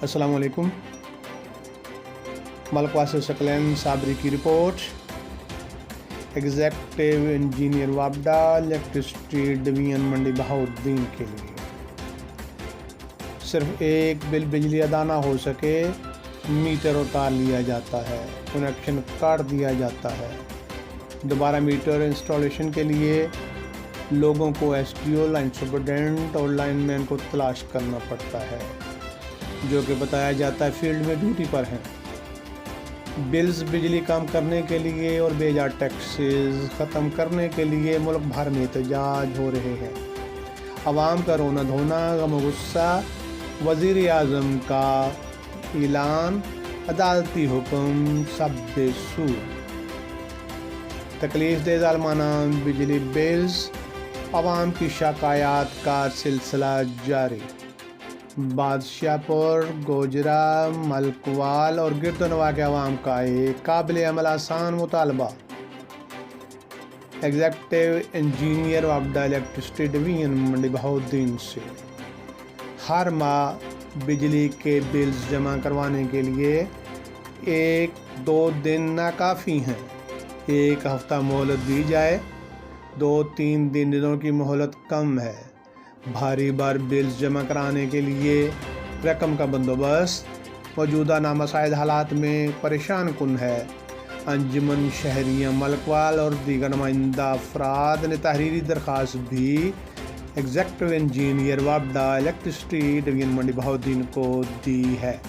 अस्सलाम वालेकुम। मलकवा से सकलैन साबरी की रिपोर्ट। एग्जेक्टिव इंजीनियर वापडा इलेक्ट्रिसिटी डिवीजन मंडी बहाउद्दीन के लिए सिर्फ एक बिल बिजली अदा ना हो सके, मीटर उतार लिया जाता है, कनेक्शन काट दिया जाता है। दोबारा मीटर इंस्टॉलेशन के लिए लोगों को एसडीओ, लाइन सुपरडेंट और लाइनमैन को तलाश करना पड़ता है, जो कि बताया जाता है फील्ड में ड्यूटी पर हैं। बिल्स बिजली कम करने के लिए और बेजा टैक्सेस ख़त्म करने के लिए मुल्क भर में एहतजाज हो रहे हैं। अवाम का रोना धोना, गम गुस्सा, वज़ीर आज़म का ऐलान, अदालती हुक्म सब बेसूर। तकलीफ दे ज़ालमाना बिजली बिल्स, अवाम की शिकायत का सिलसिला जारी। बादशाहपुर, गोजरा, मलकवाल और गिरदनवा के अवाम का एक काबिल अमल आसान मुतालबा। एग्जेक्टिव इंजीनियर वापडा इलेक्ट्रिसिटी डिवीजन मंडी बहाउद्दीन से हर माह बिजली के बिल्स जमा करवाने के लिए 1-2 दिन नाकाफ़ी हैं। एक हफ्ता मोहलत दी जाए, 2-3 दिनों की मोहलत कम है। भारी बार बिल्स जमा कराने के लिए रकम का बंदोबस्त मौजूदा नामसाइद हालात में परेशान कुन है। अंजुमन शहरिया मलकवाल और दीगर नुमाइंदा अफराद ने तहरीरी दरख्वास्त भी एग्जेक्टिव इंजीनियर वापडा इलेक्ट्रिसिटी डिवीजन मंडी बहाउद्दीन को दी है।